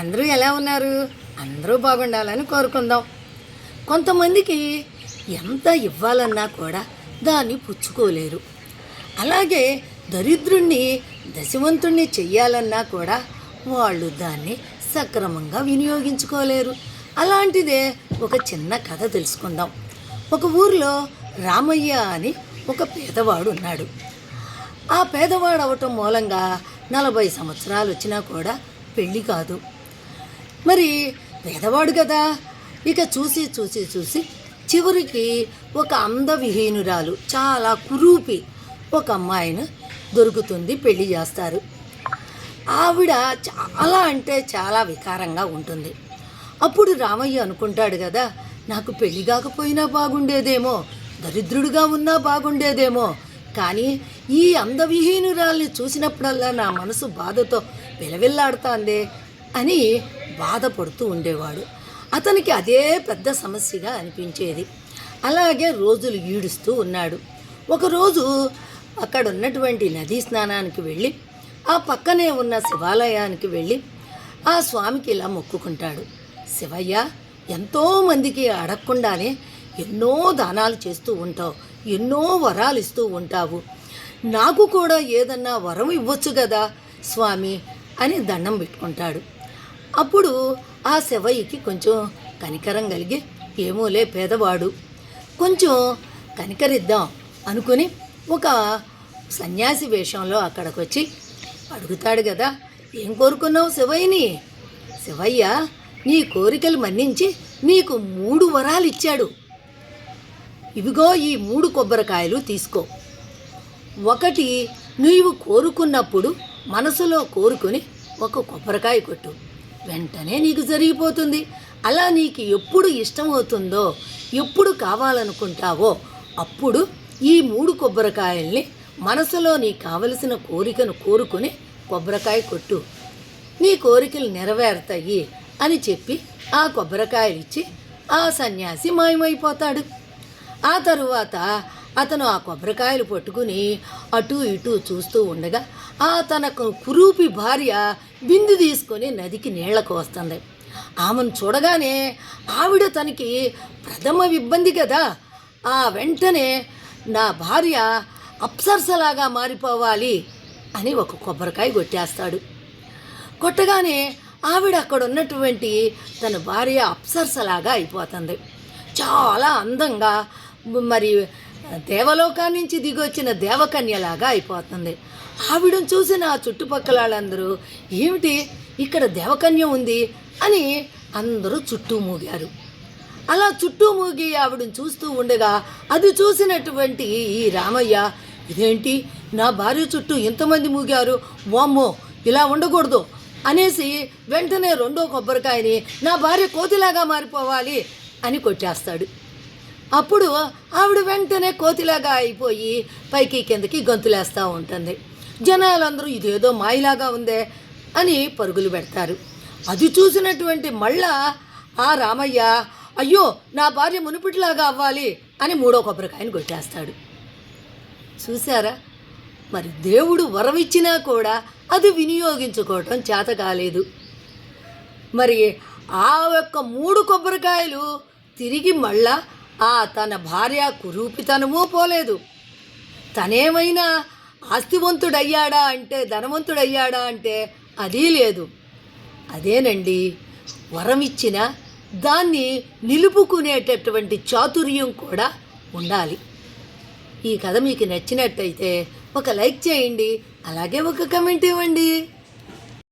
అందరూ ఎలా ఉన్నారు? అందరూ బాగుండాలని కోరుకుందాం. కొంతమందికి ఎంత ఇవ్వాలన్నా కూడా దాన్ని పుచ్చుకోలేరు. అలాగే దరిద్రుణ్ణి దశవంతుణ్ణి చెయ్యాలన్నా కూడా వాళ్ళు దాన్ని సక్రమంగా వినియోగించుకోలేరు. అలాంటిదే ఒక చిన్న కథ తెలుసుకుందాం. ఒక ఊరిలో రామయ్య అని ఒక పేదవాడు ఉన్నాడు. ఆ పేదవాడు అవటం మూలంగా 40 సంవత్సరాలు వచ్చినా కూడా పెళ్ళి కాదు. మరి పేదవాడు కదా, ఇక చూసి చూసి చూసి చివరికి ఒక అందవిహీనురాలు, చాలా కురూపి ఒక అమ్మాయిని దొరుకుతుంది, పెళ్లి చేస్తారు. ఆవిడ చాలా అంటే చాలా వికారంగా ఉంటుంది. అప్పుడు రామయ్య అనుకుంటాడు కదా, నాకు పెళ్లి కాకపోయినా బాగుండేదేమో, దరిద్రుడిగా ఉన్నా బాగుండేదేమో, కానీ ఈ అందవిహీనురాల్ని చూసినప్పుడల్లా నా మనసు బాధతో విలవిల్లాడుతోందే అని బాధపడుతూ ఉండేవాడు. అతనికి అదే పెద్ద సమస్యగా అనిపించేది. అలాగే రోజులు ఈడుస్తూ ఉన్నాడు. ఒకరోజు అక్కడ ఉన్నటువంటి నదీ స్నానానికి వెళ్ళి ఆ పక్కనే ఉన్న శివాలయానికి వెళ్ళి ఆ స్వామికి ఇలా మొక్కుకుంటాడు. శివయ్య, ఎంతోమందికి అడగకుండానే ఎన్నో దానాలు చేస్తూ ఉంటావు, ఎన్నో వరాలు ఇస్తూ ఉంటావు, నాకు కూడా ఏదన్నా వరం ఇవ్వచ్చు కదా స్వామి అని దండం పెట్టుకుంటాడు. అప్పుడు ఆ శివయ్యకి కొంచెం కనికరం కలిగి, ఏమోలే పేదవాడు, కొంచెం కనికరిద్దాం అనుకుని ఒక సన్యాసి వేషంలో అక్కడికి వచ్చి అడుగుతాడు కదా, ఏం కోరుకున్నావు శివయ్యని? శివయ్య నీ కోరికలు మన్నించి నీకు 3 వరాలు ఇచ్చాడు. ఇవిగో ఈ 3 కొబ్బరికాయలు తీసుకో. ఒకటి, నీవు కోరుకున్నప్పుడు మనసులో కోరుకుని ఒక కొబ్బరికాయ కొట్టు, వెంటనే నీకు జరిగిపోతుంది. అలా నీకు ఎప్పుడు ఇష్టం అవుతుందో, ఎప్పుడు కావాలనుకుంటావో అప్పుడు ఈ 3 కొబ్బరికాయల్ని మనసులో నీకు కావలసిన కోరికను కోరుకుని కొబ్బరికాయ కొట్టు, నీ కోరికలు నెరవేరుతాయి అని చెప్పి ఆ కొబ్బరికాయలు ఇచ్చి ఆ సన్యాసి మాయమైపోతాడు. ఆ తరువాత అతను ఆ కొబ్బరికాయలు పట్టుకుని అటు ఇటు చూస్తూ ఉండగా తనకు కురూపి భార్య బిందు తీసుకొని నదికి నీళ్లకు వస్తుంది. ఆమెను చూడగానే ఆవిడ తనకి ప్రథమ ఇబ్బంది కదా, వెంటనే నా భార్య అప్సరసలాగా మారిపోవాలి అని ఒక కొబ్బరికాయ కొట్టేస్తాడు. కొట్టగానే ఆవిడ అక్కడ ఉన్నటువంటి తన భార్య అప్సరసలాగా అయిపోతుంది. చాలా అందంగా, మరి దేవలోకాన్ని నుంచి దిగొచ్చిన దేవకన్యలాగా అయిపోతుంది. ఆవిడను చూసిన ఆ చుట్టుపక్కల వాళ్ళందరూ, ఏమిటి ఇక్కడ దేవకన్య ఉంది అని అందరూ చుట్టూ మూగారు. అలా చుట్టూ మూగి ఆవిడను చూస్తూ ఉండగా అది చూసినటువంటి ఈ రామయ్య, ఇదేంటి నా భార్య చుట్టూ ఇంతమంది మూగారు, వామ్మో ఇలా ఉండకూడదు అనేసి వెంటనే 2వ కొబ్బరికాయని నా భార్య కోతిలాగా మారిపోవాలి అని కొట్టేస్తాడు. అప్పుడు ఆవిడ వెంటనే కోతిలాగా అయిపోయి పైకి కిందకి గంతులేస్తూ ఉంటుంది. జనాలందరూ ఇదేదో మాయలాగా ఉందే అని పరుగులు పెడతారు. అది చూసినటువంటి మళ్ళా ఆ రామయ్య, అయ్యో నా భార్య మునుపిటిలాగా అవ్వాలి అని 3వ కొబ్బరికాయని కొట్టేస్తాడు. చూసారా, మరి దేవుడు వరం ఇచ్చినా కూడా అది వినియోగించుకోవటం చేత కాలేదు. మరి ఆ యొక్క 3 కొబ్బరికాయలు తిరిగి మళ్ళా తన భార్య కురూపితనమూ పోలేదు. తనేమైనా ఆస్తివంతుడయ్యాడా అంటే, ధనవంతుడయ్యాడా అంటే అది లేదు. అదేనండి, వరం ఇచ్చిన దాన్ని నిలుపుకునేటటువంటి చాతుర్యం కూడా ఉండాలి. ఈ కథ మీకు నచ్చినట్టయితే ఒక లైక్ చేయండి, అలాగే ఒక కమెంట్ ఇవ్వండి.